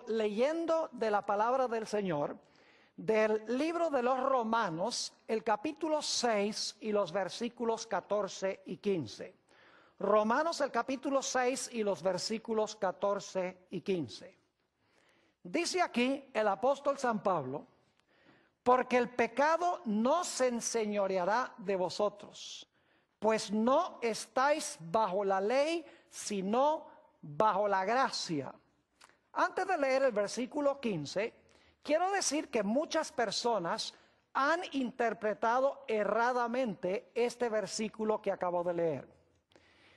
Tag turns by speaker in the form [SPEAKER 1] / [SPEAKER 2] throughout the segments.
[SPEAKER 1] leyendo de la palabra del Señor, del libro de los Romanos, el capítulo 6 y los versículos 14 y 15. Romanos, el capítulo 6 y los versículos 14 y 15. Dice aquí el apóstol San Pablo: porque el pecado no se enseñoreará de vosotros, pues no estáis bajo la ley, sino bajo la gracia. Antes de leer el versículo 15, quiero decir que muchas personas han interpretado erradamente este versículo que acabo de leer.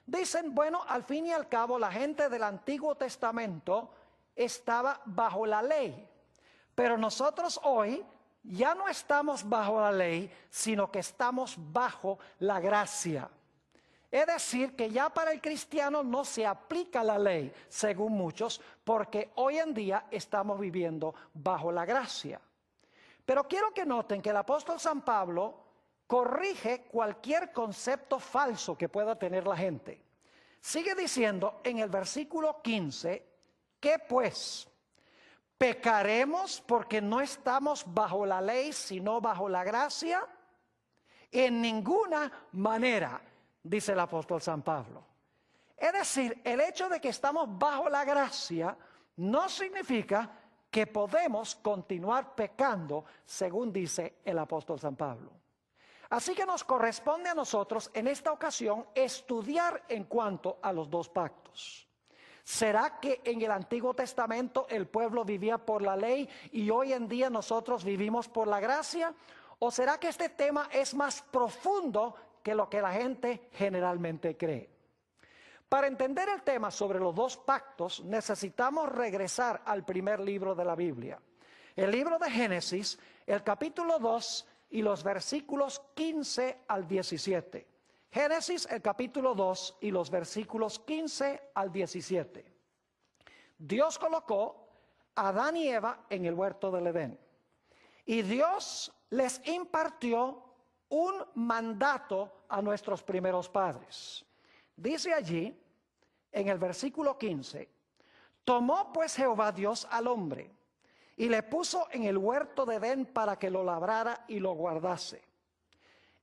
[SPEAKER 1] Dicen, bueno, al fin y al cabo la gente del Antiguo Testamento estaba bajo la ley, pero nosotros hoy ya no estamos bajo la ley, sino que estamos bajo la gracia. Es decir, que ya para el cristiano no se aplica la ley, según muchos, porque hoy en día estamos viviendo bajo la gracia. Pero quiero que noten que el apóstol San Pablo corrige cualquier concepto falso que pueda tener la gente. Sigue diciendo en el versículo 15, ¿qué pues? ¿Pecaremos porque no estamos bajo la ley, sino bajo la gracia? En ninguna manera, dice el apóstol San Pablo. Es decir, el hecho de que estamos bajo la gracia no significa que podemos continuar pecando, según dice el apóstol San Pablo. Así que nos corresponde a nosotros en esta ocasión estudiar en cuanto a los dos pactos. ¿Será que en el Antiguo Testamento el pueblo vivía por la ley y hoy en día nosotros vivimos por la gracia? ¿O será que este tema es más profundo que lo que la gente generalmente cree? Para entender el tema sobre los dos pactos necesitamos regresar al primer libro de la Biblia. El libro de Génesis, el capítulo 2 y los versículos 15 al 17. Génesis, el capítulo 2 y los versículos 15 al 17. Dios colocó a Adán y Eva en el huerto del Edén. Y Dios les impartió un mandato a nuestros primeros padres. Dice allí, en el versículo 15, tomó pues Jehová Dios al hombre y le puso en el huerto de Edén para que lo labrara y lo guardase.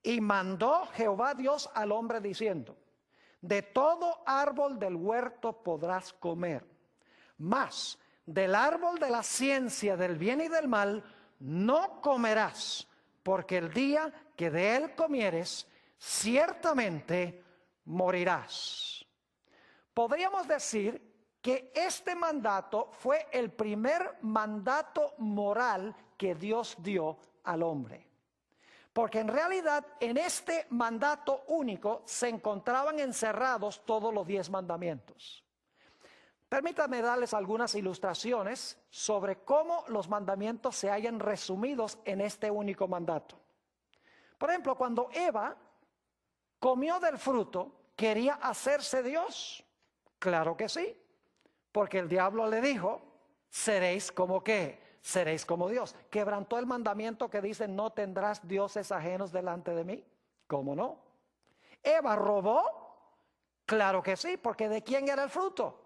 [SPEAKER 1] Y mandó Jehová Dios al hombre diciendo, de todo árbol del huerto podrás comer, mas del árbol de la ciencia del bien y del mal no comerás, porque el día que de él comieres, ciertamente morirás. Podríamos decir que este mandato fue el primer mandato moral que Dios dio al hombre. Porque en realidad en este mandato único se encontraban encerrados todos los 10 mandamientos. Permítanme darles algunas ilustraciones sobre cómo los mandamientos se hallan resumidos en este único mandato. Por ejemplo, cuando Eva comió del fruto, ¿quería hacerse Dios? Claro que sí, porque el diablo le dijo, seréis como ¿qué? Seréis como Dios. ¿Quebrantó el mandamiento que dice no tendrás dioses ajenos delante de mí? ¿Cómo no? ¿Eva robó? Claro que sí, porque ¿de quién era el fruto?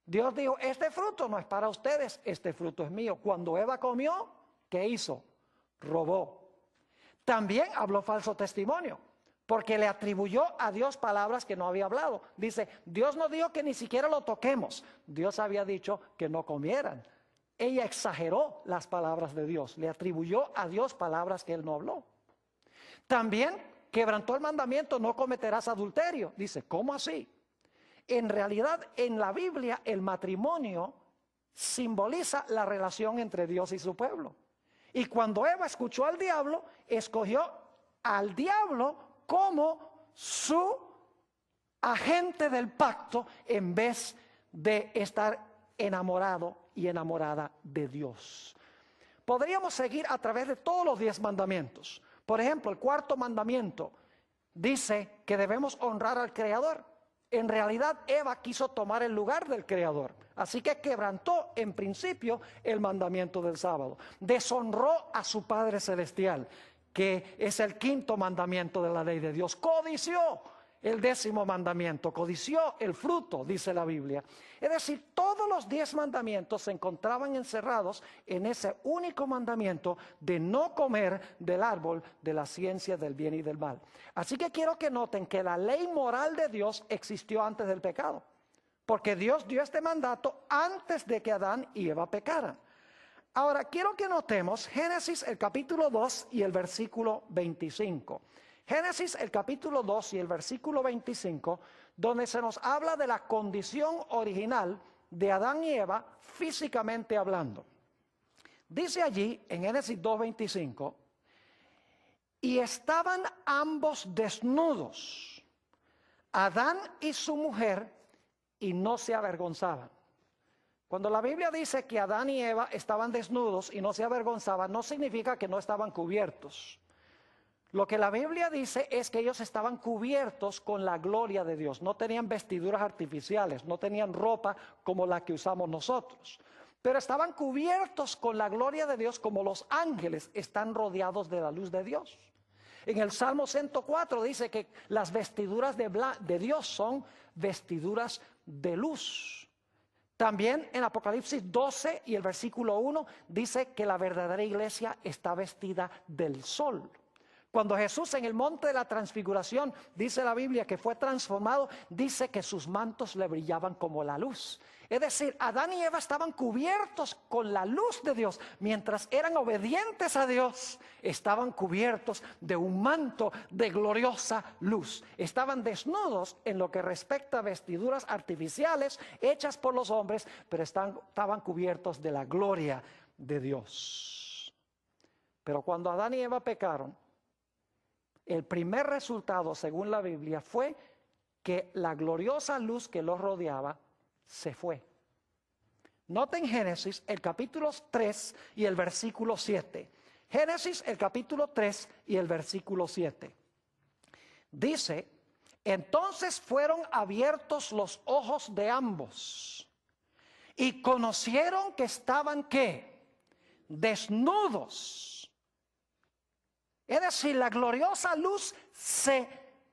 [SPEAKER 1] Dios dijo, este fruto no es para ustedes, este fruto es mío. Cuando Eva comió, ¿qué hizo? Robó. También habló falso testimonio, porque le atribuyó a Dios palabras que no había hablado. Dice, Dios no dijo que ni siquiera lo toquemos. Dios había dicho que no comieran. Ella exageró las palabras de Dios, le atribuyó a Dios palabras que él no habló. También quebrantó el mandamiento, no cometerás adulterio. Dice, ¿cómo así? En realidad, en la Biblia, el matrimonio simboliza la relación entre Dios y su pueblo. Y cuando Eva escuchó al diablo, escogió al diablo como su agente del pacto en vez de estar enamorado y enamorada de Dios. Podríamos seguir a través de todos los 10 mandamientos. Por ejemplo, el cuarto mandamiento dice que debemos honrar al Creador. En realidad, Eva quiso tomar el lugar del Creador. Así que quebrantó en principio el mandamiento del sábado. Deshonró a su Padre Celestial, que es el quinto mandamiento de la ley de Dios. Codició. el 10º mandamiento, codició el fruto, dice la Biblia. Es decir, todos los 10 mandamientos se encontraban encerrados en ese único mandamiento de no comer del árbol de la ciencia del bien y del mal. Así que quiero que noten que la ley moral de Dios existió antes del pecado, porque Dios dio este mandato antes de que Adán y Eva pecaran. Ahora, quiero que notemos Génesis el capítulo 2 y el versículo 25. Génesis el capítulo 2 y el versículo 25, donde se nos habla de la condición original de Adán y Eva físicamente hablando. Dice allí en Génesis 2:25, y estaban ambos desnudos, Adán y su mujer, y no se avergonzaban. Cuando la Biblia dice que Adán y Eva estaban desnudos y no se avergonzaban, no significa que no estaban cubiertos. Lo que la Biblia dice es que ellos estaban cubiertos con la gloria de Dios. No tenían vestiduras artificiales, no tenían ropa como la que usamos nosotros. Pero estaban cubiertos con la gloria de Dios como los ángeles están rodeados de la luz de Dios. En el Salmo 104 dice que las vestiduras de Dios son vestiduras de luz. También en Apocalipsis 12 y el versículo 1 dice que la verdadera iglesia está vestida del sol. Cuando Jesús en el monte de la transfiguración, dice la Biblia que fue transformado, dice que sus mantos le brillaban como la luz. Es decir, Adán y Eva estaban cubiertos con la luz de Dios. Mientras eran obedientes a Dios, estaban cubiertos de un manto de gloriosa luz. Estaban desnudos en lo que respecta a vestiduras artificiales hechas por los hombres, pero estaban cubiertos de la gloria de Dios. Pero cuando Adán y Eva pecaron, el primer resultado, según la Biblia, fue que la gloriosa luz que los rodeaba se fue. Noten Génesis, el capítulo 3 y el versículo 7. Génesis, el capítulo 3 y el versículo 7. Dice, entonces fueron abiertos los ojos de ambos y conocieron que estaban, ¿qué? Desnudos. Es decir, la gloriosa luz se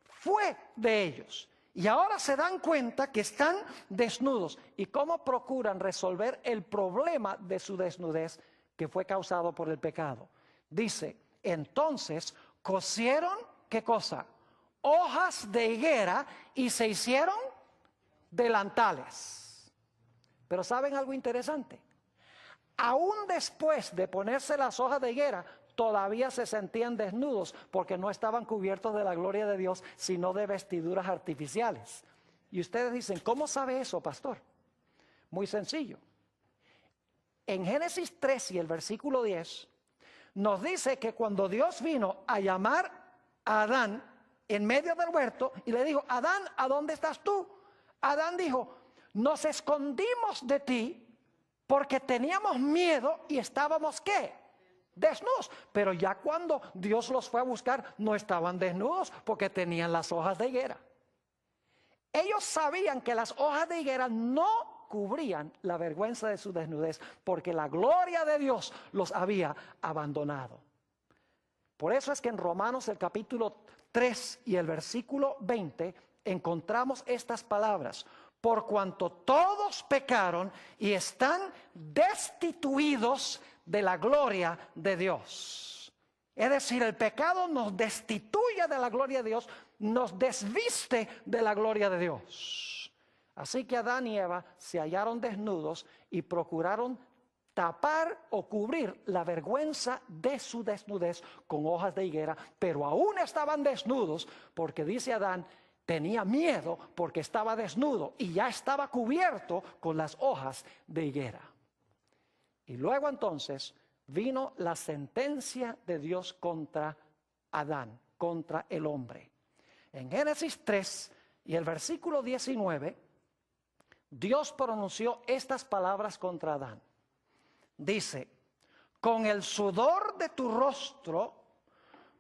[SPEAKER 1] fue de ellos. Y ahora se dan cuenta que están desnudos. ¿Y cómo procuran resolver el problema de su desnudez que fue causado por el pecado? Dice, entonces cosieron, ¿qué cosa? Hojas de higuera y se hicieron delantales. Pero ¿saben algo interesante? Aún después de ponerse las hojas de higuera, todavía se sentían desnudos porque no estaban cubiertos de la gloria de Dios, sino de vestiduras artificiales. Y ustedes dicen, ¿cómo sabe eso, pastor? Muy sencillo. En Génesis 3 y el versículo 10, nos dice que cuando Dios vino a llamar a Adán en medio del huerto y le dijo, Adán, ¿a dónde estás tú? Adán dijo, nos escondimos de ti porque teníamos miedo y estábamos, ¿qué? Desnudos. Pero ya cuando Dios los fue a buscar, no estaban desnudos porque tenían las hojas de higuera. Ellos sabían que las hojas de higuera no cubrían la vergüenza de su desnudez porque la gloria de Dios los había abandonado. Por eso es que en Romanos el capítulo 3 y el versículo 20 encontramos estas palabras. Por cuanto todos pecaron y están destituidos de la gloria de Dios. Es decir, el pecado nos destituye de la gloria de Dios, nos desviste de la gloria de Dios. Así que Adán y Eva se hallaron desnudos y procuraron tapar o cubrir la vergüenza de su desnudez con hojas de higuera, pero aún estaban desnudos porque dice Adán, tenía miedo porque estaba desnudo y ya estaba cubierto con las hojas de higuera. Y luego entonces vino la sentencia de Dios contra Adán, contra el hombre. En Génesis 3 y el versículo 19, Dios pronunció estas palabras contra Adán. Dice, con el sudor de tu rostro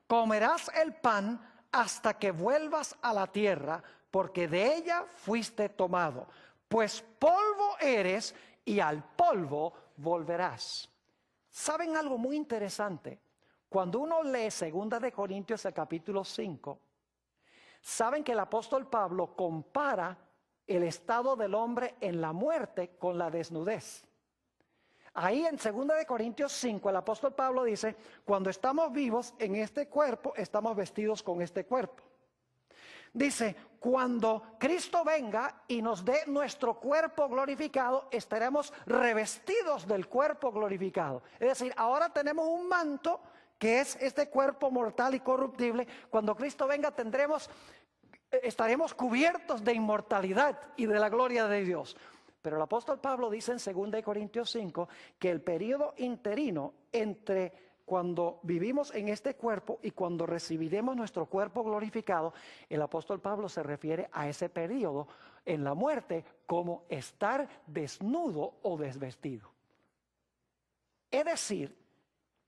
[SPEAKER 1] comerás el pan hasta que vuelvas a la tierra, porque de ella fuiste tomado, pues polvo eres y al polvo volverás. ¿Saben algo muy interesante? Cuando uno lee 2 de Corintios el capítulo 5, Saben que el apóstol Pablo compara el estado del hombre en la muerte con la desnudez. Ahí en 2 de Corintios 5 el apóstol Pablo dice, cuando estamos vivos en este cuerpo, estamos vestidos con este cuerpo. Dice, cuando Cristo venga y nos dé nuestro cuerpo glorificado, estaremos revestidos del cuerpo glorificado. Es decir, ahora tenemos un manto que es este cuerpo mortal y corruptible. Cuando Cristo venga estaremos cubiertos de inmortalidad y de la gloria de Dios. Pero el apóstol Pablo dice en 2 de Corintios 5 que el periodo interino entre cuando vivimos en este cuerpo y cuando recibiremos nuestro cuerpo glorificado, el apóstol Pablo se refiere a ese periodo en la muerte como estar desnudo o desvestido. Es decir,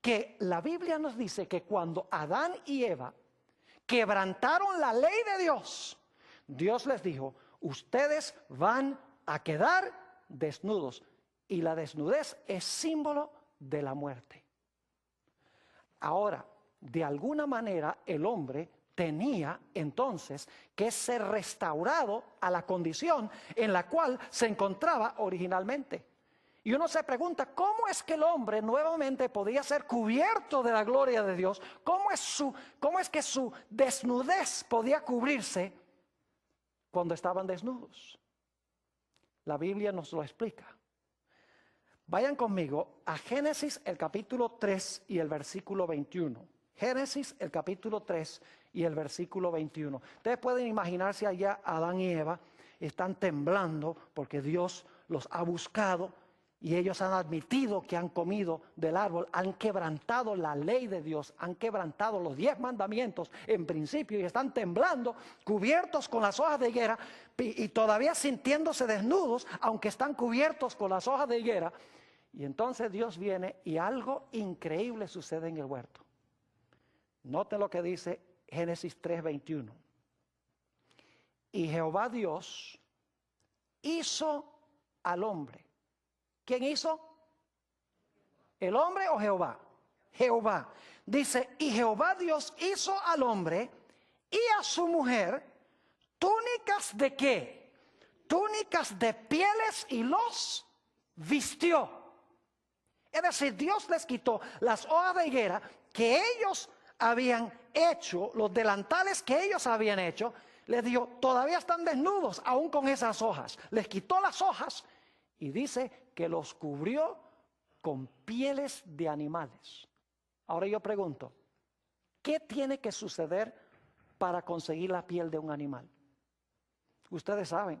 [SPEAKER 1] que la Biblia nos dice que cuando Adán y Eva quebrantaron la ley de Dios, Dios les dijo, ustedes van a quedar desnudos. Y la desnudez es símbolo de la muerte. Ahora, de alguna manera el hombre tenía entonces que ser restaurado a la condición en la cual se encontraba originalmente. Y uno se pregunta, ¿cómo es que el hombre nuevamente podía ser cubierto de la gloria de Dios? ¿Cómo es que su desnudez podía cubrirse cuando estaban desnudos? La Biblia nos lo explica. Vayan conmigo a Génesis el capítulo 3 y el versículo 21. Génesis el capítulo 3 y el versículo 21. Ustedes pueden imaginarse allá Adán y Eva están temblando porque Dios los ha buscado y ellos han admitido que han comido del árbol, han quebrantado la ley de Dios, han quebrantado los 10 mandamientos en principio y están temblando, cubiertos con las hojas de higuera y todavía sintiéndose desnudos, aunque están cubiertos con las hojas de higuera. Y entonces Dios viene y algo increíble sucede en el huerto. Noten lo que dice Génesis 3:21. Y Jehová Dios hizo al hombre. ¿Quién hizo? ¿El hombre o Jehová? Jehová. Dice, y Jehová Dios hizo al hombre y a su mujer túnicas ¿de qué? Túnicas de pieles y los vistió. Es decir, Dios les quitó las hojas de higuera que ellos habían hecho, los delantales que ellos habían hecho, les dijo, todavía están desnudos aún con esas hojas. Les quitó las hojas y dice que los cubrió con pieles de animales. Ahora yo pregunto, ¿qué tiene que suceder para conseguir la piel de un animal? Ustedes saben,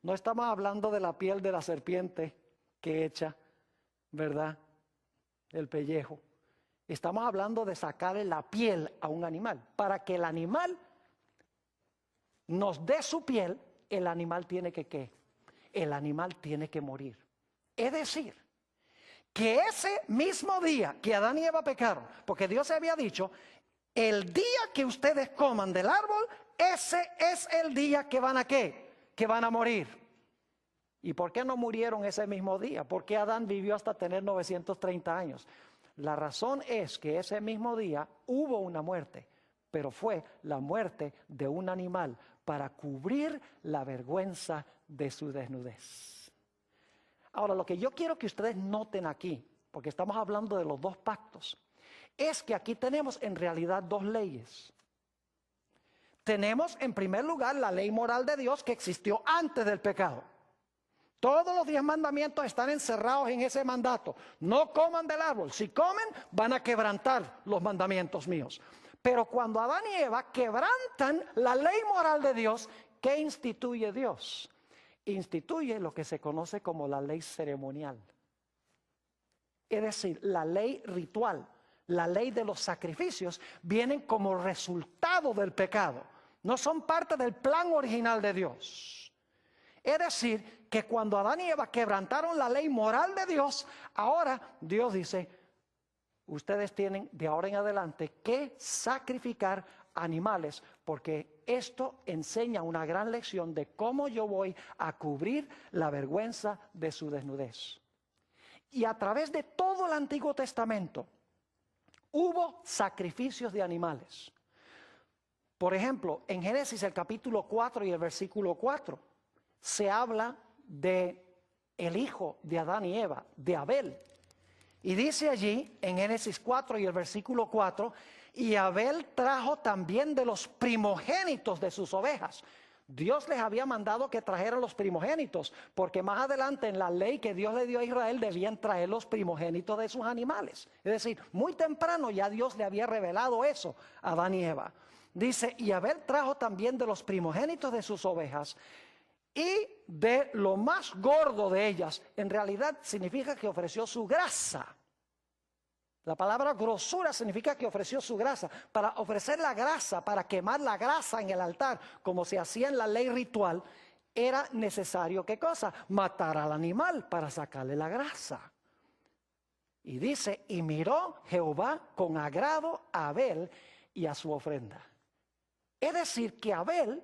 [SPEAKER 1] no estamos hablando de la piel de la serpiente que echa, ¿verdad? El pellejo. Estamos hablando de sacarle la piel a un animal. Para que el animal nos dé su piel, el animal tiene que ¿qué? El animal tiene que morir. Es decir, que ese mismo día que Adán y Eva pecaron, porque Dios se había dicho, el día que ustedes coman del árbol, ese es el día que van a ¿qué? Que van a morir. ¿Y por qué no murieron ese mismo día? ¿Por qué Adán vivió hasta tener 930 años? La razón es que ese mismo día hubo una muerte, pero fue la muerte de un animal para cubrir la vergüenza de su desnudez. Ahora, lo que yo quiero que ustedes noten aquí, porque estamos hablando de los dos pactos, es que aquí tenemos en realidad dos leyes. Tenemos en primer lugar la ley moral de Dios que existió antes del pecado. Todos los 10 mandamientos están encerrados en ese mandato. No coman del árbol. Si comen, van a quebrantar los mandamientos míos. Pero cuando Adán y Eva quebrantan la ley moral de Dios, ¿qué instituye Dios? Instituye lo que se conoce como la ley ceremonial. Es decir, la ley ritual, la ley de los sacrificios, vienen como resultado del pecado. No son parte del plan original de Dios. Es decir, que cuando Adán y Eva quebrantaron la ley moral de Dios, ahora Dios dice, ustedes tienen de ahora en adelante que sacrificar animales, porque esto enseña una gran lección de cómo yo voy a cubrir la vergüenza de su desnudez. Y a través de todo el Antiguo Testamento hubo sacrificios de animales. Por ejemplo, en Génesis el capítulo 4 y el versículo 4, se habla de el hijo de Adán y Eva, de Abel. Y dice allí, en Génesis 4 y el versículo 4, y Abel trajo también de los primogénitos de sus ovejas. Dios les había mandado que trajeran los primogénitos, porque más adelante en la ley que Dios le dio a Israel debían traer los primogénitos de sus animales. Es decir, muy temprano ya Dios le había revelado eso a Adán y Eva. Dice, y Abel trajo también de los primogénitos de sus ovejas y de lo más gordo de ellas. En realidad significa que ofreció su grasa. La palabra grosura significa que ofreció su grasa. Para ofrecer la grasa, para quemar la grasa en el altar, como se hacía en la ley ritual, era necesario, ¿qué cosa? Matar al animal para sacarle la grasa. Y dice, y miró Jehová con agrado a Abel y a su ofrenda. Es decir, que Abel,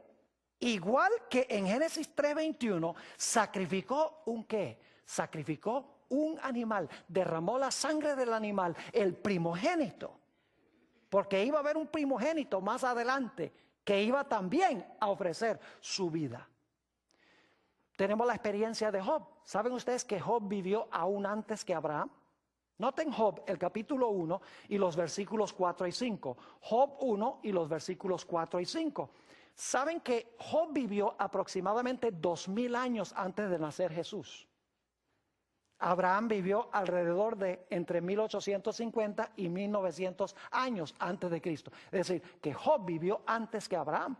[SPEAKER 1] igual que en Génesis 3:21, sacrificó un ¿qué? Sacrificó un animal, derramó la sangre del animal, el primogénito, porque iba a haber un primogénito más adelante que iba también a ofrecer su vida. Tenemos la experiencia de Job. ¿Saben ustedes que Job vivió aún antes que Abraham? Noten Job, el capítulo 1 y los versículos 4 y 5. Job 1 y los versículos 4 y 5. ¿Saben que Job vivió aproximadamente 2000 años antes de nacer Jesús? Abraham vivió alrededor de entre 1850 y 1900 años antes de Cristo. Es decir, que Job vivió antes que Abraham.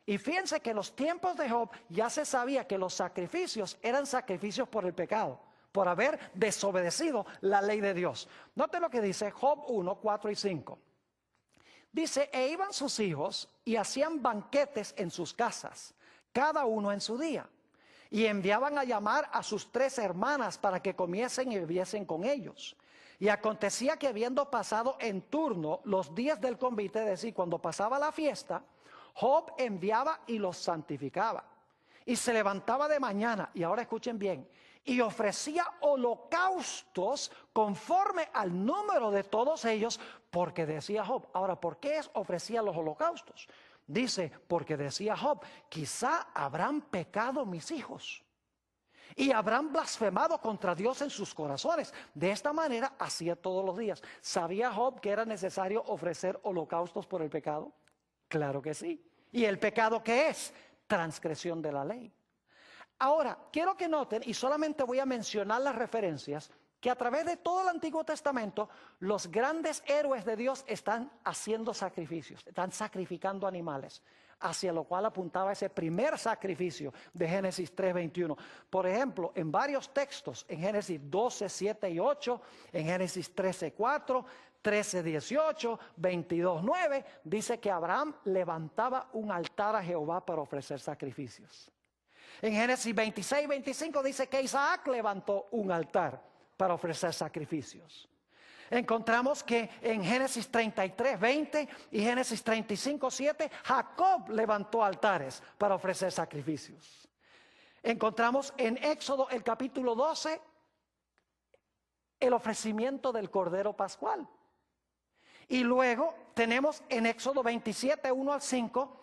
[SPEAKER 1] Y fíjense que en los tiempos de Job ya se sabía que los sacrificios eran sacrificios por el pecado, por haber desobedecido la ley de Dios. Note lo que dice Job 1, 4 y 5. Dice, e iban sus hijos y hacían banquetes en sus casas, cada uno en su día. Y enviaban a llamar a sus 3 hermanas para que comiesen y bebiesen con ellos. Y acontecía que habiendo pasado en turno los días del convite, es decir, cuando pasaba la fiesta, Job enviaba y los santificaba. Y se levantaba de mañana, y ahora escuchen bien, y ofrecía holocaustos conforme al número de todos ellos, porque decía Job. Ahora, ¿por qué ofrecía los holocaustos? Dice, porque decía Job, quizá habrán pecado mis hijos y habrán blasfemado contra Dios en sus corazones. De esta manera hacía todos los días. ¿Sabía Job que era necesario ofrecer holocaustos por el pecado? Claro que sí. ¿Y el pecado qué es? Transgresión de la ley. Ahora, quiero que noten, y solamente voy a mencionar las referencias, que a través de todo el Antiguo Testamento, los grandes héroes de Dios están haciendo sacrificios, están sacrificando animales, hacia lo cual apuntaba ese primer sacrificio de Génesis 3:21. Por ejemplo, en varios textos, en Génesis 12, 7 y 8, en Génesis 13:4, 13:18, 22:9, dice que Abraham levantaba un altar a Jehová para ofrecer sacrificios. En Génesis 26:25 dice que Isaac levantó un altar para ofrecer sacrificios. Encontramos que en Génesis 33:20 y Génesis 35:7 Jacob levantó altares para ofrecer sacrificios. Encontramos en Éxodo el capítulo 12 el ofrecimiento del Cordero Pascual. Y luego tenemos en Éxodo 27, 1 al 5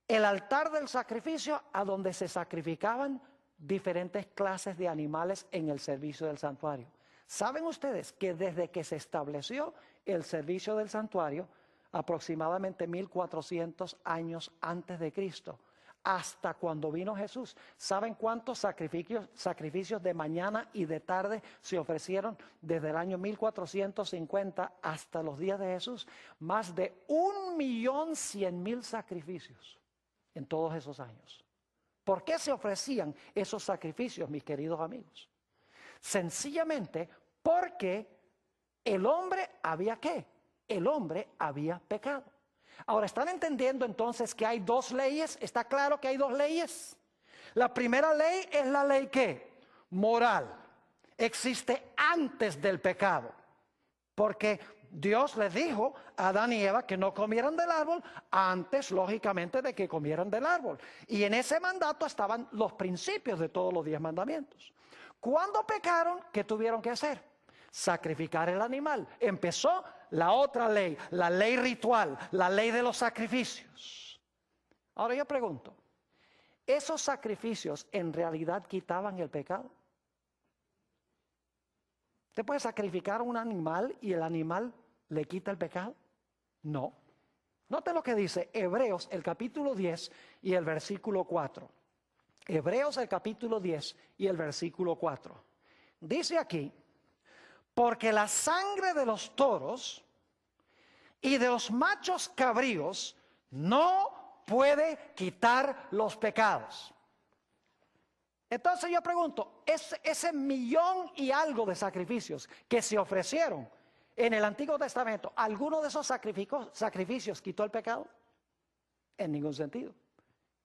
[SPEAKER 1] el altar del sacrificio, a donde se sacrificaban diferentes clases de animales en el servicio del santuario. ¿Saben ustedes que desde que se estableció el servicio del santuario, aproximadamente 1400 años antes de Cristo, hasta cuando vino Jesús, ¿saben cuántos sacrificios de mañana y de tarde se ofrecieron desde el año 1450 hasta los días de Jesús? Más de 1.100.000 sacrificios en todos esos años. ¿Por qué se ofrecían esos sacrificios, mis queridos amigos? Sencillamente porque el hombre había ¿qué? El hombre había pecado. Ahora, ¿están entendiendo entonces que hay 2 leyes? ¿Está claro que hay 2 leyes? La primera ley es la ley ¿qué? Moral. Existe antes del pecado. Porque Dios les dijo a Adán y Eva que no comieran del árbol antes, lógicamente, de que comieran del árbol. Y en ese mandato estaban los principios de todos los 10 mandamientos. Cuando pecaron, ¿qué tuvieron que hacer? Sacrificar el animal. Empezó la otra ley, la ley ritual, la ley de los sacrificios. Ahora yo pregunto, ¿esos sacrificios en realidad quitaban el pecado? ¿Usted puede sacrificar un animal y el animal le quita el pecado? No. Note lo que dice Hebreos, el capítulo 10 y el versículo 4. Hebreos, el capítulo 10 y el versículo 4. Dice aquí, porque la sangre de los toros y de los machos cabríos no puede quitar los pecados. Entonces yo pregunto, ese millón y algo de sacrificios que se ofrecieron en el Antiguo Testamento, ¿alguno de esos sacrificios quitó el pecado? En ningún sentido.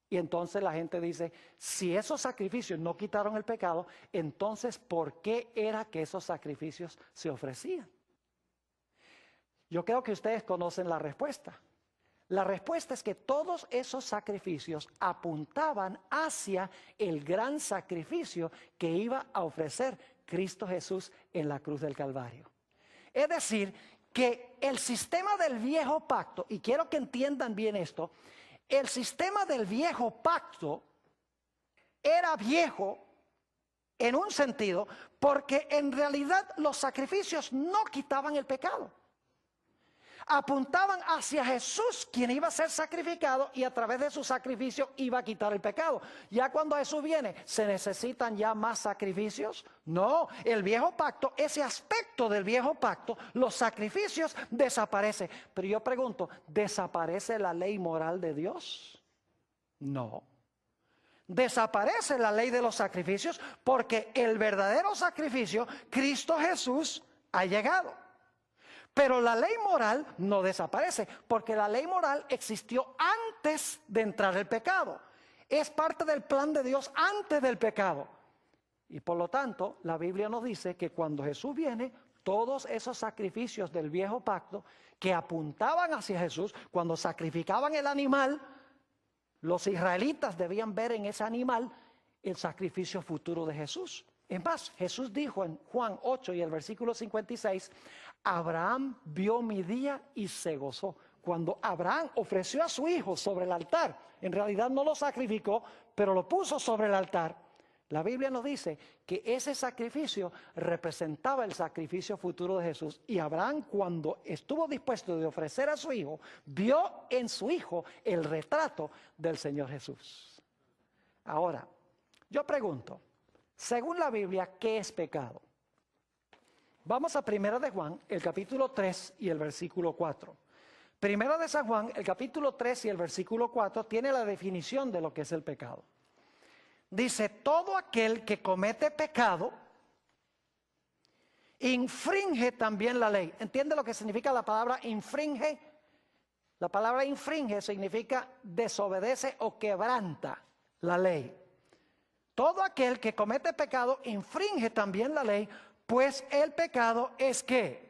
[SPEAKER 1] Y entonces la gente dice, si esos sacrificios no quitaron el pecado, entonces ¿por qué era que esos sacrificios se ofrecían? Yo creo que ustedes conocen la respuesta. La respuesta es que todos esos sacrificios apuntaban hacia el gran sacrificio que iba a ofrecer Cristo Jesús en la cruz del Calvario. Es decir, que el sistema del viejo pacto, y quiero que entiendan bien esto, el sistema del viejo pacto era viejo en un sentido, porque en realidad los sacrificios no quitaban el pecado. Apuntaban hacia Jesús, quien iba a ser sacrificado y a través de su sacrificio iba a quitar el pecado. Ya cuando Jesús viene, ¿se necesitan ya más sacrificios? No, el viejo pacto, ese aspecto del viejo pacto, los sacrificios desaparecen. Pero yo pregunto, ¿desaparece la ley moral de Dios? No. Desaparece la ley de los sacrificios porque el verdadero sacrificio, Cristo Jesús, ha llegado. Pero la ley moral no desaparece, porque la ley moral existió antes de entrar el pecado. Es parte del plan de Dios antes del pecado. Y por lo tanto, la Biblia nos dice que cuando Jesús viene, todos esos sacrificios del viejo pacto que apuntaban hacia Jesús, cuando sacrificaban el animal, los israelitas debían ver en ese animal el sacrificio futuro de Jesús. Es más, Jesús dijo en Juan 8 y el versículo 56, Abraham vio mi día y se gozó. Cuando Abraham ofreció a su hijo sobre el altar, en realidad no lo sacrificó, pero lo puso sobre el altar. La Biblia nos dice que ese sacrificio representaba el sacrificio futuro de Jesús. Y Abraham, cuando estuvo dispuesto de ofrecer a su hijo, vio en su hijo el retrato del Señor Jesús. Ahora, yo pregunto, según la Biblia, ¿qué es pecado? Vamos a 1 de Juan, el capítulo 3 y el versículo 4. 1 de San Juan, el capítulo 3 y el versículo 4, tiene la definición de lo que es el pecado. Dice, todo aquel que comete pecado, infringe también la ley. ¿Entiende lo que significa la palabra infringe? La palabra infringe significa desobedece o quebranta la ley. Todo aquel que comete pecado infringe también la ley, pues el pecado es ¿qué?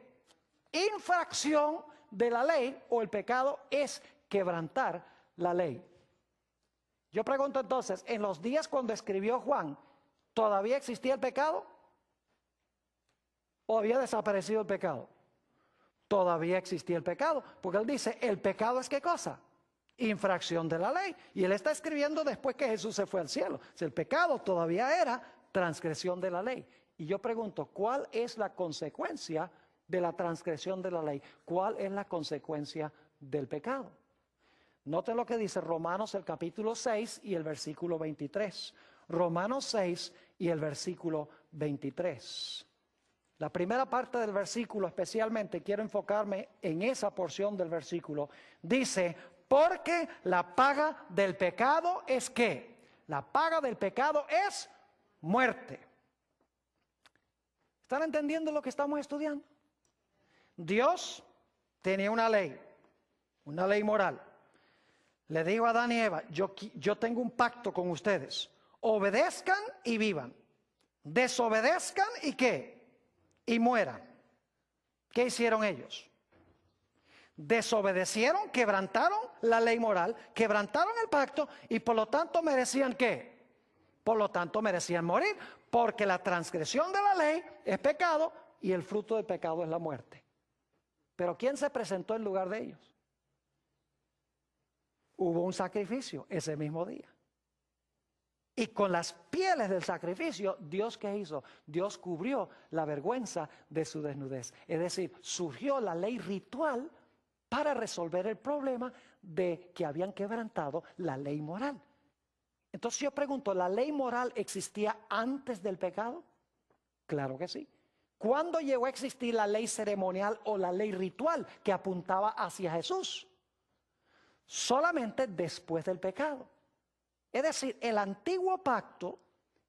[SPEAKER 1] Infracción de la ley, o el pecado es quebrantar la ley. Yo pregunto entonces, en los días cuando escribió Juan, ¿todavía existía el pecado? ¿O había desaparecido el pecado? Todavía existía el pecado, porque él dice, ¿el pecado es qué cosa? Infracción de la ley. Y él está escribiendo después que Jesús se fue al cielo. Si el pecado todavía era transgresión de la ley. Y yo pregunto, ¿cuál es la consecuencia de la transgresión de la ley? ¿Cuál es la consecuencia del pecado? Noten lo que dice Romanos el capítulo 6 y el versículo 23. Romanos 6 y el versículo 23. La primera parte del versículo, especialmente quiero enfocarme en esa porción del versículo. Dice, porque la paga del pecado es ¿qué? La paga del pecado es muerte. ¿Están entendiendo lo que estamos estudiando? Dios tenía una ley moral. Le digo a Adán y Eva, yo tengo un pacto con ustedes. Obedezcan y vivan. Desobedezcan y ¿qué? Y mueran. ¿Qué hicieron ellos? Desobedecieron, quebrantaron la ley moral, quebrantaron el pacto y por lo tanto merecían ¿qué? Por lo tanto merecían morir, porque la transgresión de la ley es pecado y el fruto del pecado es la muerte. Pero ¿quién se presentó en lugar de ellos? Hubo un sacrificio ese mismo día. Y con las pieles del sacrificio, ¿Dios qué hizo? Dios cubrió la vergüenza de su desnudez. Es decir, surgió la ley ritual para resolver el problema de que habían quebrantado la ley moral. Entonces yo pregunto, ¿la ley moral existía antes del pecado? Claro que sí. ¿Cuándo llegó a existir la ley ceremonial o la ley ritual que apuntaba hacia Jesús? Solamente después del pecado. Es decir, el antiguo pacto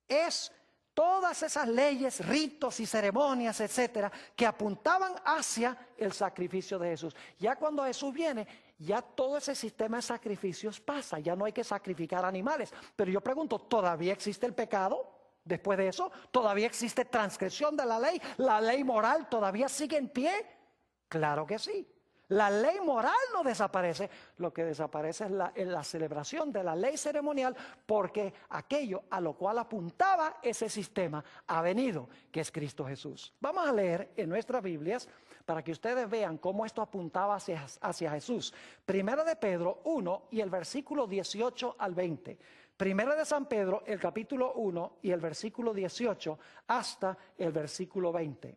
[SPEAKER 1] es todas esas leyes, ritos y ceremonias, etcétera, que apuntaban hacia el sacrificio de Jesús. Ya cuando Jesús viene, ya todo ese sistema de sacrificios pasa, ya no hay que sacrificar animales. Pero yo pregunto, ¿todavía existe el pecado después de eso? ¿Todavía existe transgresión de la ley? ¿La ley moral todavía sigue en pie? Claro que sí. La ley moral no desaparece, lo que desaparece es la celebración de la ley ceremonial, porque aquello a lo cual apuntaba ese sistema ha venido, que es Cristo Jesús. Vamos a leer en nuestras Biblias para que ustedes vean cómo esto apuntaba hacia Jesús. Primera de Pedro 1 y el versículo 18 al 20. Primera de San Pedro, el capítulo 1 y el versículo 18 hasta el versículo 20.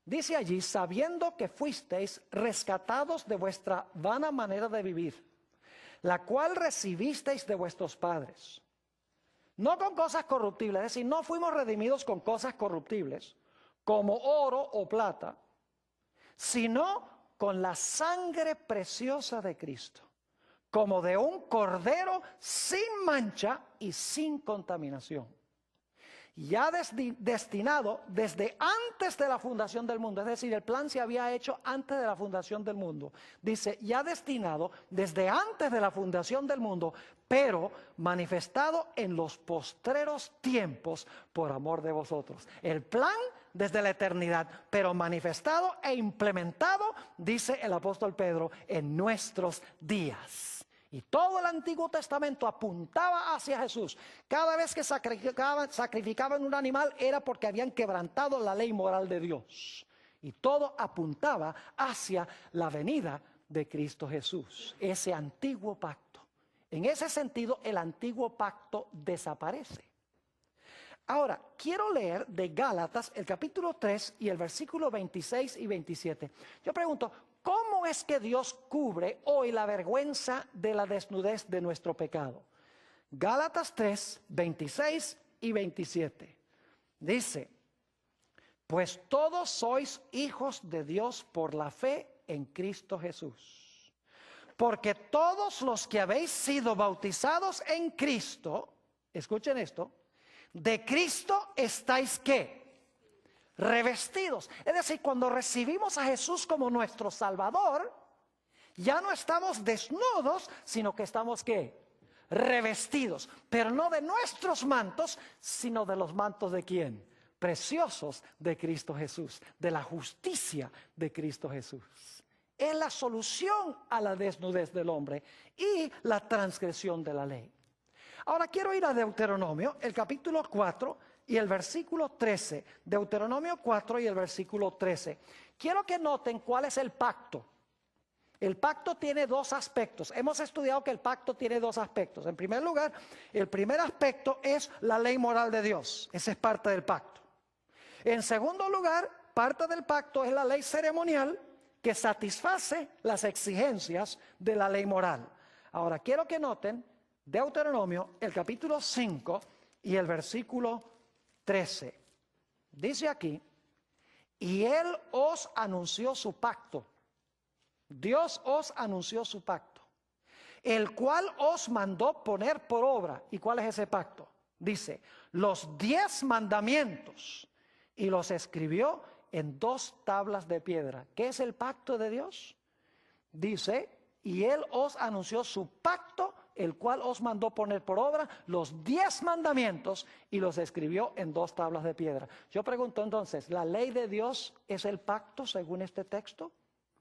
[SPEAKER 1] Dice allí, sabiendo que fuisteis rescatados de vuestra vana manera de vivir, la cual recibisteis de vuestros padres. No con cosas corruptibles, es decir, no fuimos redimidos con cosas corruptibles, como oro o plata, sino con la sangre preciosa de Cristo, como de un cordero sin mancha y sin contaminación. Ya destinado desde antes de la fundación del mundo, es decir, el plan se había hecho antes de la fundación del mundo. Dice, ya destinado desde antes de la fundación del mundo, pero manifestado en los postreros tiempos por amor de vosotros. El plan desde la eternidad, pero manifestado e implementado, dice el apóstol Pedro, en nuestros días. Y todo el Antiguo Testamento apuntaba hacia Jesús. Cada vez que sacrificaban un animal era porque habían quebrantado la ley moral de Dios. Y todo apuntaba hacia la venida de Cristo Jesús, ese antiguo pacto. En ese sentido, el antiguo pacto desaparece. Ahora, quiero leer de Gálatas el capítulo 3 y el versículo 26 y 27. Yo pregunto, ¿cómo es que Dios cubre hoy la vergüenza de la desnudez de nuestro pecado? Gálatas 3, 26 y 27. Dice, pues todos sois hijos de Dios por la fe en Cristo Jesús. Porque todos los que habéis sido bautizados en Cristo, escuchen esto, de Cristo estáis ¿qué? Revestidos. Es decir, cuando recibimos a Jesús como nuestro Salvador, ya no estamos desnudos, sino que estamos ¿qué? Revestidos. Pero no de nuestros mantos, sino de los mantos ¿de quién? Preciosos de Cristo Jesús, de la justicia de Cristo Jesús. Es la solución a la desnudez del hombre y la transgresión de la ley. Ahora quiero ir a Deuteronomio, el capítulo 4 y el versículo 13. Deuteronomio 4 y el versículo 13. Quiero que noten cuál es el pacto. El pacto tiene dos aspectos. Hemos estudiado que el pacto tiene dos aspectos. En primer lugar, el primer aspecto es la ley moral de Dios. Esa es parte del pacto. En segundo lugar, parte del pacto es la ley ceremonial que satisface las exigencias de la ley moral. Ahora quiero que noten Deuteronomio, el capítulo 5 y el versículo 13. Dice aquí, y Él os anunció su pacto. Dios os anunció su pacto, el cual os mandó poner por obra. ¿Y cuál es ese pacto? Dice, los 10 mandamientos, y los escribió en 2 tablas de piedra. ¿Qué es el pacto de Dios? Dice, y Él os anunció su pacto, el cual os mandó poner por obra los 10 mandamientos y los escribió en 2 tablas de piedra. Yo pregunto entonces, ¿la ley de Dios es el pacto según este texto?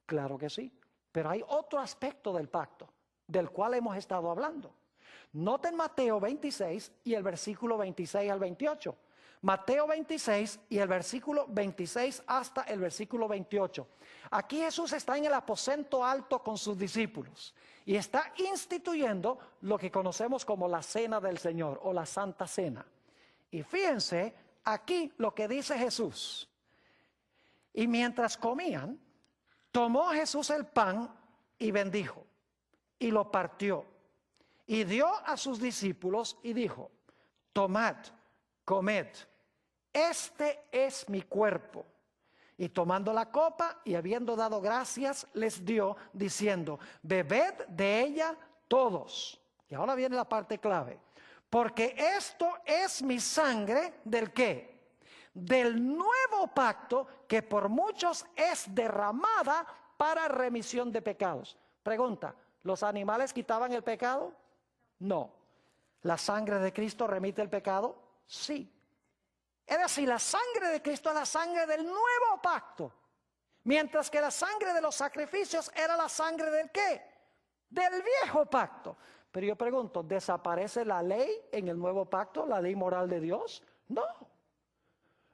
[SPEAKER 1] Claro que sí, pero hay otro aspecto del pacto, del cual hemos estado hablando. Noten Mateo 26 y el versículo 26 al 28. Mateo 26 y el versículo 26 hasta el versículo 28. Aquí Jesús está en el aposento alto con sus discípulos y está instituyendo lo que conocemos como la cena del Señor o la Santa Cena. Y fíjense aquí lo que dice Jesús. Y mientras comían, tomó Jesús el pan y bendijo y lo partió y dio a sus discípulos y dijo: tomad, comed, este es mi cuerpo. Y tomando la copa y habiendo dado gracias, les dio, diciendo: bebed de ella todos. Y ahora viene la parte clave. Porque esto es mi sangre del ¿qué? Del nuevo pacto, que por muchos es derramada para remisión de pecados. Pregunta: ¿los animales quitaban el pecado? No. ¿La sangre de Cristo remite el pecado? Sí. Es decir, la sangre de Cristo es la sangre del nuevo pacto, mientras que la sangre de los sacrificios era la sangre del ¿qué? Del viejo pacto. Pero yo pregunto, ¿desaparece la ley en el nuevo pacto, la ley moral de Dios? No.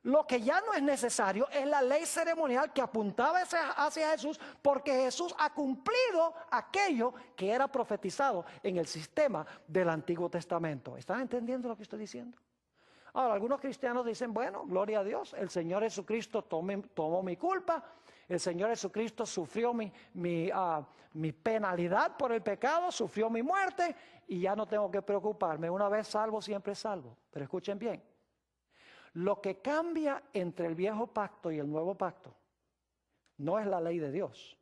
[SPEAKER 1] Lo que ya no es necesario es la ley ceremonial que apuntaba hacia Jesús, porque Jesús ha cumplido aquello que era profetizado en el sistema del Antiguo Testamento. ¿Están entendiendo lo que estoy diciendo? Ahora, algunos cristianos dicen: bueno, gloria a Dios, el Señor Jesucristo tomó mi culpa, el Señor Jesucristo sufrió mi penalidad por el pecado, sufrió mi muerte y ya no tengo que preocuparme. Una vez salvo, siempre salvo. Pero escuchen bien, lo que cambia entre el viejo pacto y el nuevo pacto no es la ley de Dios.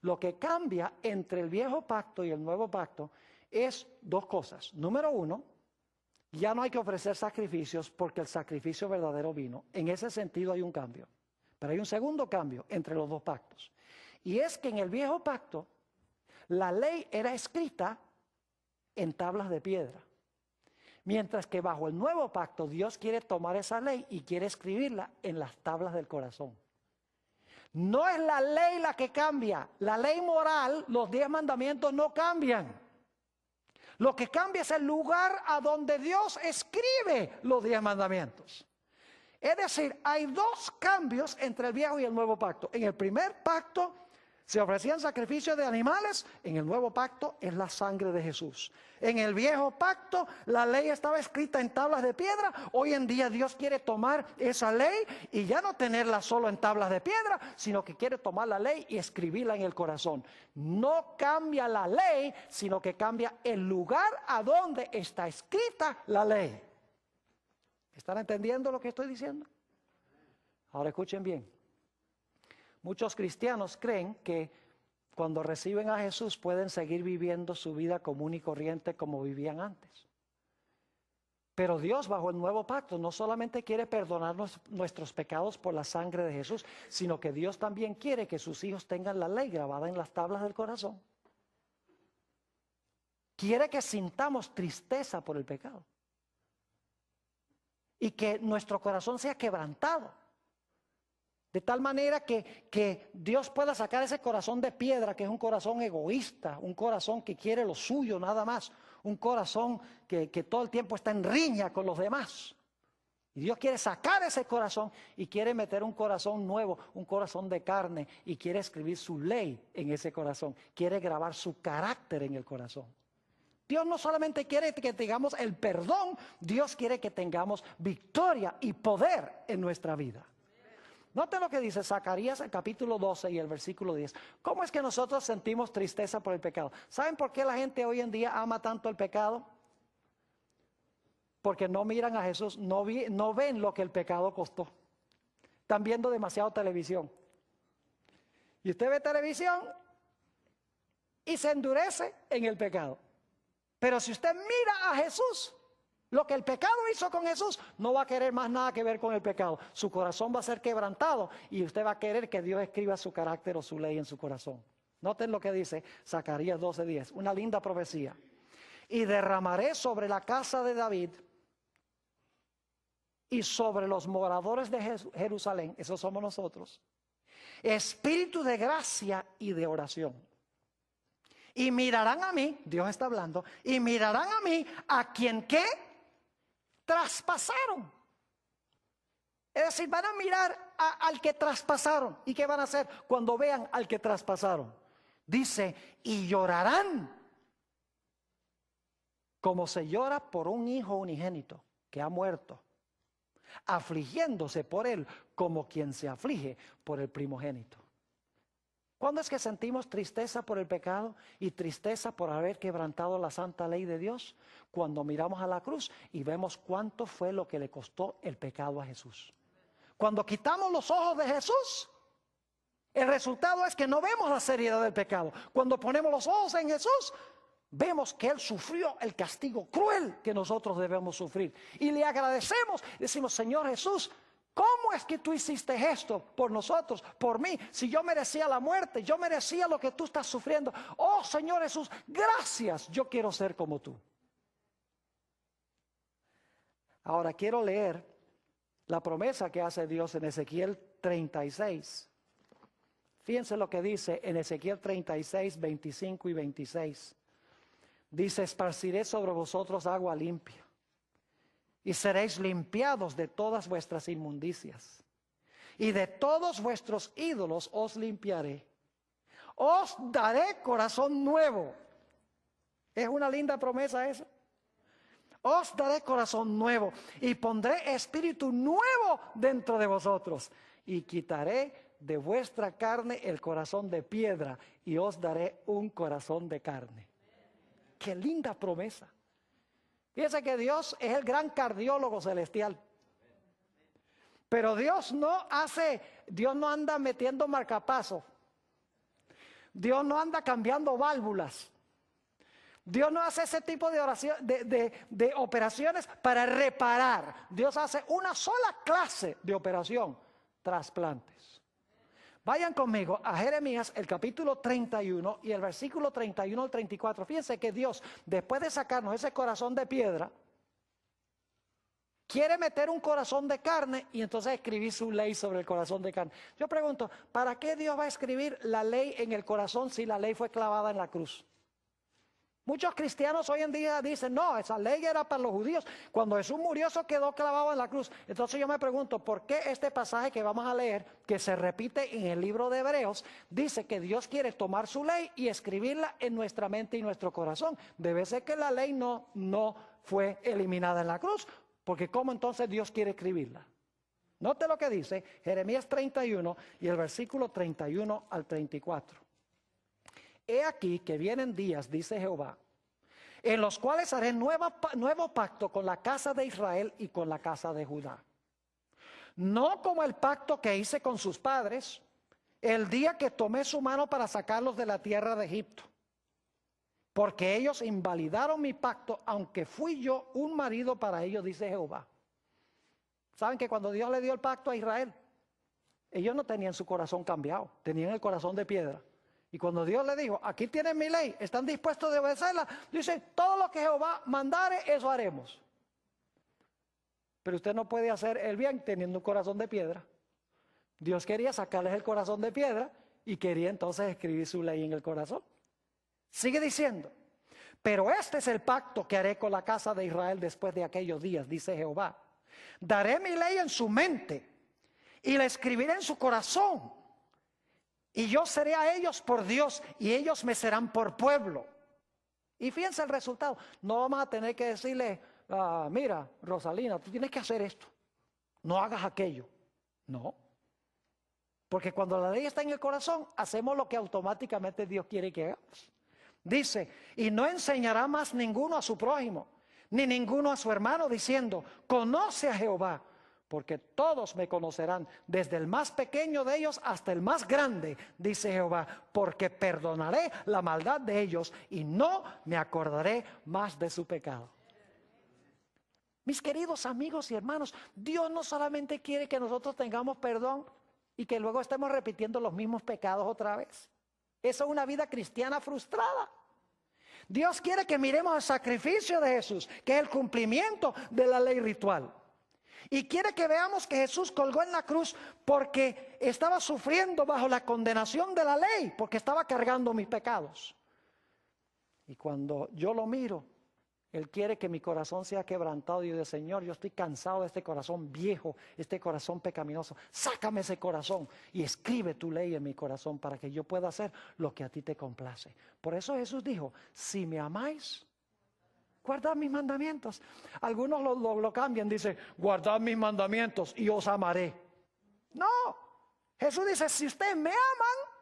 [SPEAKER 1] Lo que cambia entre el viejo pacto y el nuevo pacto es dos cosas. Número uno, ya no hay que ofrecer sacrificios porque el sacrificio verdadero vino. En ese sentido hay un cambio. Pero hay un segundo cambio entre los dos pactos. Y es que en el viejo pacto la ley era escrita en tablas de piedra. Mientras que bajo el nuevo pacto Dios quiere tomar esa ley y quiere escribirla en las tablas del corazón. No es la ley la que cambia. La ley moral, los 10 mandamientos no cambian. Lo que cambia es el lugar a donde Dios escribe los 10 mandamientos. Es decir, hay dos cambios entre el viejo y el nuevo pacto. En el primer pacto se ofrecían sacrificios de animales, en el nuevo pacto es la sangre de Jesús. En el viejo pacto la ley estaba escrita en tablas de piedra. Hoy en día Dios quiere tomar esa ley y ya no tenerla solo en tablas de piedra, sino que quiere tomar la ley y escribirla en el corazón. No cambia la ley, sino que cambia el lugar a donde está escrita la ley. ¿Están entendiendo lo que estoy diciendo? Ahora escuchen bien. Muchos cristianos creen que cuando reciben a Jesús pueden seguir viviendo su vida común y corriente como vivían antes. Pero Dios, bajo el nuevo pacto, no solamente quiere perdonarnos nuestros pecados por la sangre de Jesús, sino que Dios también quiere que sus hijos tengan la ley grabada en las tablas del corazón. Quiere que sintamos tristeza por el pecado y que nuestro corazón sea quebrantado. De tal manera que Dios pueda sacar ese corazón de piedra, que es un corazón egoísta, un corazón que quiere lo suyo nada más, un corazón que todo el tiempo está en riña con los demás. Y Dios quiere sacar ese corazón y quiere meter un corazón nuevo, un corazón de carne, y quiere escribir su ley en ese corazón, quiere grabar su carácter en el corazón. Dios no solamente quiere que tengamos el perdón, Dios quiere que tengamos victoria y poder en nuestra vida. Noten lo que dice Zacarías, el capítulo 12 y el versículo 10. ¿Cómo es que nosotros sentimos tristeza por el pecado? ¿Saben por qué la gente hoy en día ama tanto el pecado? Porque no miran a Jesús, no ven lo que el pecado costó. Están viendo demasiado televisión. Y usted ve televisión y se endurece en el pecado. Pero si usted mira a Jesús, lo que el pecado hizo con Jesús, no va a querer más nada que ver con el pecado. Su corazón va a ser quebrantado y usted va a querer que Dios escriba su carácter o su ley en su corazón. Noten lo que dice Zacarías 12:10, una linda profecía. Y derramaré sobre la casa de David y sobre los moradores de Jerusalén, esos somos nosotros, espíritu de gracia y de oración. Y mirarán a mí, Dios está hablando, y mirarán a mí, a quien ¿qué? traspasaron. Es decir, van a mirar al que traspasaron. ¿Y qué van a hacer cuando vean al que traspasaron? Dice, y llorarán como se llora por un hijo unigénito que ha muerto, afligiéndose por él como quien se aflige por el primogénito. ¿Cuándo es que sentimos tristeza por el pecado y tristeza por haber quebrantado la santa ley de Dios? Cuando miramos a la cruz y vemos cuánto fue lo que le costó el pecado a Jesús. Cuando quitamos los ojos de Jesús, el resultado es que no vemos la seriedad del pecado. Cuando ponemos los ojos en Jesús, vemos que Él sufrió el castigo cruel que nosotros debemos sufrir. Y le agradecemos, decimos, Señor Jesús, ¿cómo es que tú hiciste esto por nosotros, por mí? Si yo merecía la muerte, yo merecía lo que tú estás sufriendo. Oh Señor Jesús, gracias, yo quiero ser como tú. Ahora quiero leer la promesa que hace Dios en Ezequiel 36. Fíjense lo que dice en Ezequiel 36, 25 y 26. Dice, esparciré sobre vosotros agua limpia, y seréis limpiados de todas vuestras inmundicias, y de todos vuestros ídolos os limpiaré. Os daré corazón nuevo. ¿Es una linda promesa esa? Os daré corazón nuevo, y pondré espíritu nuevo dentro de vosotros, y quitaré de vuestra carne el corazón de piedra, y os daré un corazón de carne. ¡Qué linda promesa! Fíjense que Dios es el gran cardiólogo celestial. Pero Dios no anda metiendo marcapasos. Dios no anda cambiando válvulas. Dios no hace ese tipo de oración, de operaciones para reparar. Dios hace una sola clase de operación: trasplantes. Vayan conmigo a Jeremías, el capítulo 31 y el versículo 31 al 34. Fíjense que Dios, después de sacarnos ese corazón de piedra, quiere meter un corazón de carne y entonces escribir su ley sobre el corazón de carne. Yo pregunto, ¿para qué Dios va a escribir la ley en el corazón si la ley fue clavada en la cruz? Muchos cristianos hoy en día dicen, no, esa ley era para los judíos. Cuando Jesús murió, eso quedó clavado en la cruz. Entonces yo me pregunto, ¿por qué este pasaje que vamos a leer, que se repite en el libro de Hebreos, dice que Dios quiere tomar su ley y escribirla en nuestra mente y nuestro corazón? Debe ser que la ley no fue eliminada en la cruz, porque ¿cómo entonces Dios quiere escribirla? Note lo que dice Jeremías 31 y el versículo 31 al 34. He aquí que vienen días, dice Jehová, en los cuales haré nuevo pacto con la casa de Israel y con la casa de Judá. No como el pacto que hice con sus padres, el día que tomé su mano para sacarlos de la tierra de Egipto. Porque ellos invalidaron mi pacto, aunque fui yo un marido para ellos, dice Jehová. ¿Saben que cuando Dios le dio el pacto a Israel, ellos no tenían su corazón cambiado, tenían el corazón de piedra? Y cuando Dios le dijo, aquí tienen mi ley, ¿están dispuestos a obedecerla? Dicen, todo lo que Jehová mandare, eso haremos. Pero usted no puede hacer el bien teniendo un corazón de piedra. Dios quería sacarles el corazón de piedra y quería entonces escribir su ley en el corazón. Sigue diciendo, pero este es el pacto que haré con la casa de Israel después de aquellos días, dice Jehová. Daré mi ley en su mente y la escribiré en su corazón. Y yo seré a ellos por Dios y ellos me serán por pueblo. Y fíjense el resultado. No vamos a tener que decirle, mira, Rosalina, tú tienes que hacer esto. No hagas aquello. No. Porque cuando la ley está en el corazón, hacemos lo que automáticamente Dios quiere que hagamos. Dice, y no enseñará más ninguno a su prójimo, ni ninguno a su hermano, diciendo, conoce a Jehová. Porque todos me conocerán, desde el más pequeño de ellos hasta el más grande, dice Jehová, porque perdonaré la maldad de ellos y no me acordaré más de su pecado. Mis queridos amigos y hermanos, Dios no solamente quiere que nosotros tengamos perdón y que luego estemos repitiendo los mismos pecados otra vez. Eso es una vida cristiana frustrada. Dios quiere que miremos el sacrificio de Jesús, que es el cumplimiento de la ley ritual. Y quiere que veamos que Jesús colgó en la cruz porque estaba sufriendo bajo la condenación de la ley, porque estaba cargando mis pecados. Y cuando yo lo miro Él quiere que mi corazón sea quebrantado. Y yo digo, Señor, yo estoy cansado de este corazón viejo, este corazón pecaminoso. Sácame ese corazón y escribe tu ley en mi corazón para que yo pueda hacer lo que a ti te complace. Por eso Jesús dijo, si me amáis, guardad mis mandamientos. Algunos lo cambian, dice, guardad mis mandamientos y os amaré. No, Jesús dice, si ustedes me aman,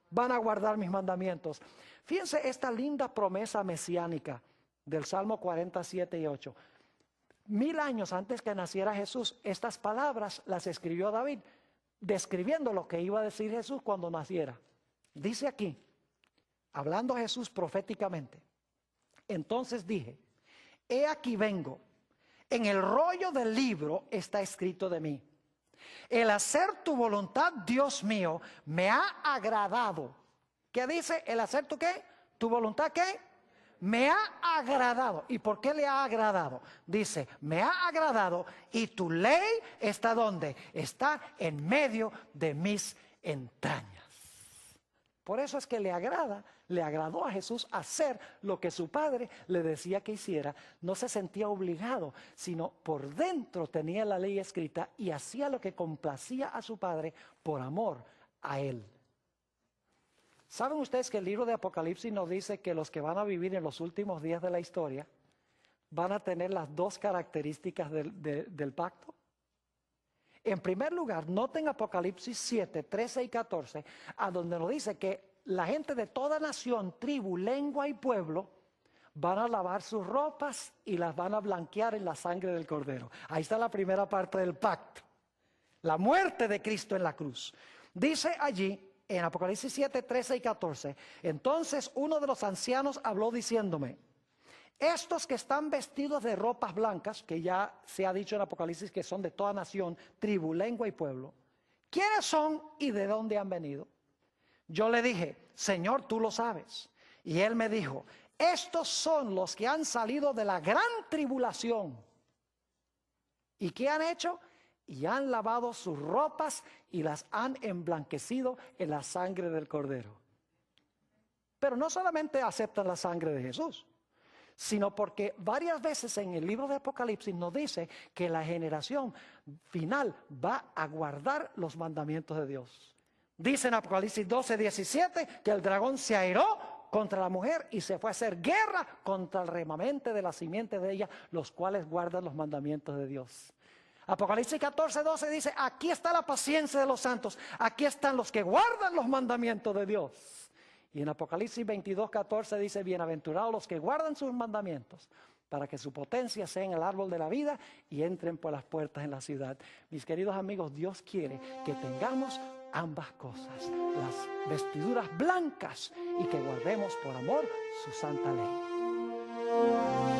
[SPEAKER 1] van a guardar mis mandamientos. Fíjense esta linda promesa mesiánica del Salmo 47 y 8. 1000 años antes que naciera Jesús, estas palabras las escribió David, describiendo lo que iba a decir Jesús cuando naciera. Dice aquí, hablando Jesús proféticamente, entonces dije, he aquí vengo, en el rollo del libro está escrito de mí. El hacer tu voluntad, Dios mío, me ha agradado. ¿Qué dice? El hacer tu qué? ¿Tu voluntad qué? Me ha agradado. ¿Y por qué le ha agradado? Dice, me ha agradado y tu ley está ¿dónde? Está en medio de mis entrañas. Por eso es que le agradó a Jesús hacer lo que su padre le decía que hiciera. No se sentía obligado, sino por dentro tenía la ley escrita y hacía lo que complacía a su padre por amor a él. ¿Saben ustedes que el libro de Apocalipsis nos dice que los que van a vivir en los últimos días de la historia van a tener las dos características del pacto? En primer lugar, noten Apocalipsis 7, 13 y 14, a donde nos dice que la gente de toda nación, tribu, lengua y pueblo van a lavar sus ropas y las van a blanquear en la sangre del Cordero. Ahí está la primera parte del pacto, la muerte de Cristo en la cruz. Dice allí, en Apocalipsis 7, 13 y 14, entonces uno de los ancianos habló diciéndome, estos que están vestidos de ropas blancas, que ya se ha dicho en Apocalipsis que son de toda nación, tribu, lengua y pueblo, ¿quiénes son y de dónde han venido? Yo le dije, Señor, tú lo sabes. Y él me dijo, estos son los que han salido de la gran tribulación. ¿Y qué han hecho? Y han lavado sus ropas y las han emblanquecido en la sangre del Cordero. Pero no solamente aceptan la sangre de Jesús, sino porque varias veces en el libro de Apocalipsis nos dice que la generación final va a guardar los mandamientos de Dios. Dice en Apocalipsis 12, 17 que el dragón se airó contra la mujer y se fue a hacer guerra contra el remanente de la simiente de ella, los cuales guardan los mandamientos de Dios. Apocalipsis 14, 12 dice, aquí está la paciencia de los santos, aquí están los que guardan los mandamientos de Dios. Y en Apocalipsis 22, 14 dice, bienaventurados los que guardan sus mandamientos, para que su potencia sea en el árbol de la vida y entren por las puertas en la ciudad. Mis queridos amigos, Dios quiere que tengamos ambas cosas, las vestiduras blancas y que guardemos por amor su santa ley.